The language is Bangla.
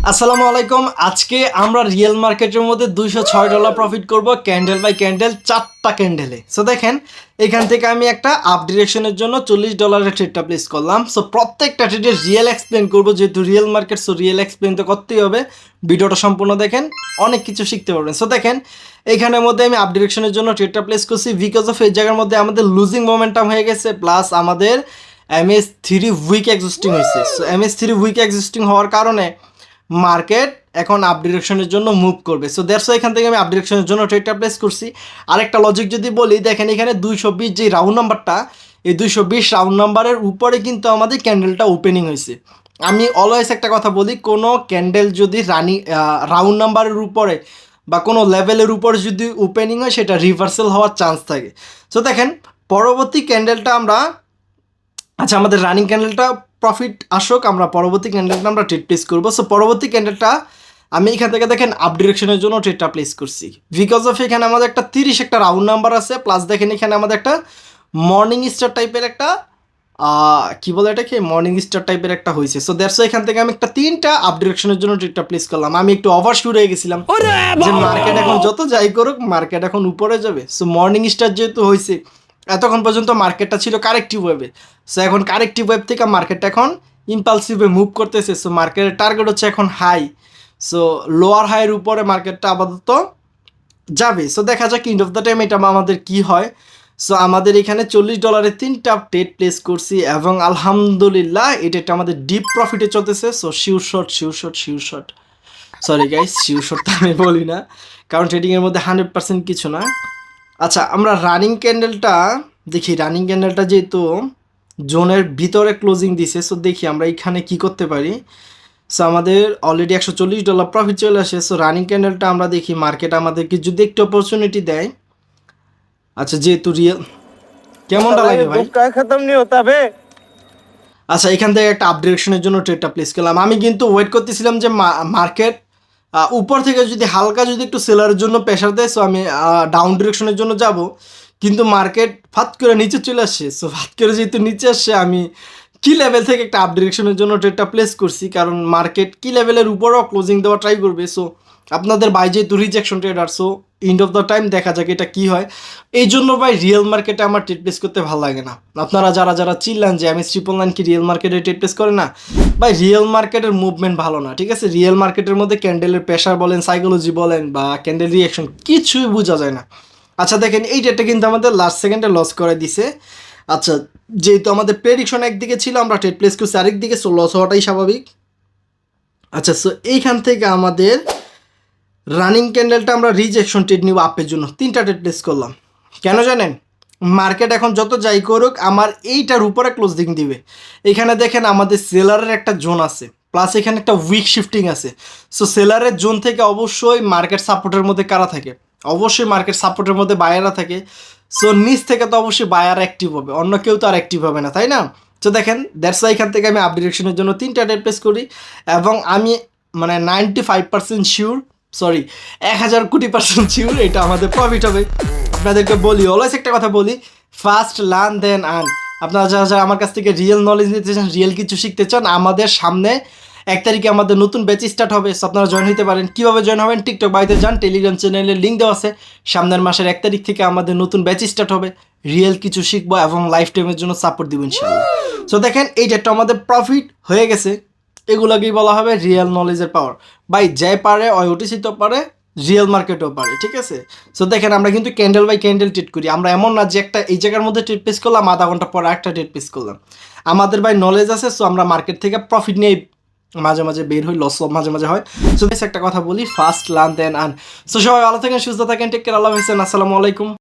আসসালামু আলাইকুম। আজকে আমরা রিয়েল মার্কেটের মধ্যে $206 প্রফিট করব ক্যান্ডেল বাই ক্যান্ডেল, 4টা ক্যান্ডেলে। সো দেখেন, এখান থেকে আমি একটা আপ ডিরেকশনের জন্য $40 ট্রেডটা প্লেস করলাম। সো প্রত্যেকটা ট্রেডের রিয়েল এক্সপ্লেন করব, যেহেতু real market, so real explain তো করতেই হবে। ভিডিওটা সম্পূর্ণ দেখেন, অনেক কিছু শিখতে পারবেন। সো দেখেন, এইখানের মধ্যে আমি আপ ডিরেকশনের জন্য ট্রেডটা প্লেস করছি বিকজ অফ এই জায়গার মধ্যে আমাদের লুজিং মোমেন্টাম হয়ে গেছে, প্লাস আমাদের MS3 উইক এক্সিস্টিং হয়েছে। সো MS3 উইক এক্সিস্টিং হওয়ার কারণে মার্কেট এখন আপ ডিরেকশনের জন্য মুভ করবে। সো দ্যাটস এখান থেকে আমি আপ ডিরেকশনের জন্য ট্রেডটা প্লেস করছি। আরেকটা লজিক যদি বলি, দেখেন এখানে 220 যে রাউন্ড নাম্বারটা, এই 220 রাউন্ড নাম্বারের উপরে কিন্তু আমাদের ক্যান্ডেলটা ওপেনিং হয়েছে। আমি অলওয়েজ একটা কথা বলি, কোনো ক্যান্ডেল যদি রাউন্ড নাম্বারের উপরে বা কোনো লেভেলের উপরে যদি ওপেনিং হয়, সেটা রিভার্সাল হওয়ার চান্স থাকে। সো দেখেন, পরবর্তী ক্যান্ডেলটা আমরা, আচ্ছা আমাদের রানিং ক্যান্ডেলটা প্রফিট আসুক, আমরা পরবর্তী ক্যান্ডেলটা আমরা ট্রেড প্লেস করবো। সো পরবর্তী ক্যান্ডেলটা আমি এখান থেকে দেখেন আপ ডিরেকশনের জন্য ট্রেডটা প্লেস করছি বিকজ অফ এখানে আমাদের একটা 30 একটা রাউন্ড নাম্বার আছে, প্লাস দেখেন এখানে আমাদের একটা মর্নিং স্টার টাইপের একটা কি বলে এটাকে, মর্নিং স্টার টাইপের একটা হয়েছে। সো দ্যাটস এখান থেকে আমি একটা 3টা আপ ডিরেকশনের জন্য ট্রেডটা প্লেস করলাম। আমি একটু ওভার শুট হয়ে গেছিলাম যে মার্কেট এখন যত যাই করুক, মার্কেট এখন উপরে যাবে। সো মর্নিং স্টার যেহেতু হয়েছে, এতক্ষণ পর্যন্ত মার্কেটটা ছিল কারেক্টিভ ওয়েবে। সো এখন কারেক্টিভ ওয়েব থেকে মার্কেটটা এখন ইম্পালসিভে মুভ করতেছে। সো মার্কেটের টার্গেট হচ্ছে এখন হাই। সো লোয়ার হাইয়ের উপরে মার্কেটটা আপাতত যাবে। সো দেখা যাক এন্ড অফ দ্য টাইম এটা আমাদের কি হয়। সো আমাদের এখানে $40 3টা ট্রেড প্লেস করছি এবং আলহামদুলিল্লাহ এটা আমাদের ডিপ প্রফিটে চলতেছে। So sure shot, sorry guys, sure shot তো আমি বলি না, কারণ ট্রেডিংয়ের মধ্যে 100% কিছু না। আচ্ছা, আমরা রানিং ক্যান্ডেলটা দেখি। রানিং ক্যান্ডেলটা যেহেতু জোনের ভিতরে ক্লোজিং দিছে, সো দেখি আমরা এখানে কি করতে পারি। সো আমাদের অলরেডি $140 প্রফিট চলে আসে। সো রানিং ক্যান্ডেলটা আমরা দেখি, মার্কেট আমাদেরকে যদি একটু অপরচুনিটি দেয়। আচ্ছা, যেহেতু রিয়েল, কেমনটা লাগে ভাই? খতম নি হতা বে। আচ্ছা, এখান থেকে একটা আপ ডিরেকশনের জন্য ট্রেডটা প্লেস করলাম। আমি কিন্তু ওয়েট করতেছিলাম যে মার্কেট উপর থেকে যদি হালকা যদি একটু সেলারের জন্য প্রেশার দেয়, সো আমি ডাউন ডিরেকশনের জন্য যাব। কিন্তু মার্কেট ফাত করে নিচে চলে আসছে। সো ফাত করে যেহেতু নিচে আসছে, আমি কি লেভেল থেকে একটা আপ ডিরেকশনের জন্য ট্রেডটা প্লেস করছি, কারণ মার্কেট কি লেভেলের উপরেও ক্লোজিং দেওয়া ট্রাই করবে। সো আপনাদের বাই যেহেতু rejection trader, so end of the time দেখা যাক এটা কী হয়। এই জন্য ভাই রিয়েল মার্কেটে আমার ট্রেড প্লেস করতে ভালো লাগে না। আপনারা যারা যারা চিল্লান যে MS999 কি রিয়েল মার্কেটে ট্রেড প্লেস করে না, ভাই রিয়েল মার্কেটের মুভমেন্ট ভালো না, ঠিক আছে? রিয়েল মার্কেটের মধ্যে ক্যান্ডেলের প্রেশার বলেন, সাইকোলজি বলেন, বা ক্যান্ডেল রিয়াকশন, কিছুই বোঝা যায় না। আচ্ছা দেখেন, এই ডেটটা কিন্তু আমাদের লাস্ট সেকেন্ডে লস করে দিছে। আচ্ছা, যেহেতু আমাদের প্রেডিকশন একদিকে ছিল, আমরা ট্রেড প্লেস করছি আরেকদিকে, সো লস হওয়াটাই স্বাভাবিক। আচ্ছা, সো এইখান থেকে আমাদের রানিং ক্যান্ডেলটা আমরা রিজেকশন ট্রেড নিব আপের জন্য, 3টা ট্রেড প্লেস করলাম। কেন জানেন? মার্কেট এখন যত যাই করুক, আমার এইটার উপরে ক্লোজিং দিবে। এখানে দেখেন আমাদের সেলারের একটা জোন আছে, প্লাস এখানে একটা উইক শিফটিং আছে। সো সেলারের জোন থেকে অবশ্যই মার্কেট সাপোর্টের মধ্যে কারা থাকে? অবশ্যই মার্কেট সাপোর্টের মধ্যে বায়াররা থাকে। সো নিচ থেকে তো অবশ্যই বায়ার অ্যাক্টিভ হবে, অন্য কেউ তো আর অ্যাক্টিভ হবে না, তাই না? তো দেখেন, দ্যাটস এখান থেকে আমি আপ ডিরেকশনের জন্য 3টা ট্রেড প্লেস করি এবং আমি মানে 95% শিওর, সরি 1000 কোটি% শিওর এটা আমাদের প্রফিট হবে। আপনাদেরকে বলি, অলওয়েজ একটা কথা বলি, ফার্স্ট লার্ন দেন আর্ন। আপনারা যারা যারা আমার কাছ থেকে রিয়েল নলেজ নিতে চান, রিয়েল কিছু শিখতে চান, আমাদের সামনে 1 তারিখে আমাদের নতুন ব্যাচ স্টার্ট হবে। সো আপনারা জয়েন হতে পারেন। কীভাবে জয়েন হবেন? টিকটক বাড়িতে যান, টেলিগ্রাম চ্যানেলের লিঙ্ক দেওয়া আছে। সামনের মাসের 1 তারিখ থেকে আমাদের নতুন ব্যাচ স্টার্ট হবে। রিয়েল কিছু শিখবো এবং লাইফ টাইমের জন্য সাপোর্ট দিব ইনশাআল্লাহ। সো দেখেন, এই ডেটটা আমাদের প্রফিট হয়ে গেছে। এগুলোকেই বলা হবে রিয়েল নলেজের পাওয়ার। ভাই যে পারে OTC তো পারে, রিয়েল মার্কেটও পারে, ঠিক আছে? সো দেখেন, আমরা কিন্তু ক্যান্ডেল বাই ক্যান্ডেল ট্রেড করি। আমরা এমন না যে একটা এই জায়গার মধ্যে ট্রেড প্লেস করলাম, আধা ঘন্টা পর একটা ট্রেড প্লেস করলাম। আমাদের ভাই নলেজ আছে। সো আমরা মার্কেট থেকে প্রফিট নিয়ে মাঝে মাঝে বের হই, লস মাঝে মাঝে হয়। সো একটা কথা বলি, ফার্স্ট লার্ন দেন আর্ন। সো সবাই ভালো থাকেন, সুস্থ থাকেন, টেক কেয়ার, আল্লাহ হাফেজ, আসসালামু আলাইকুম।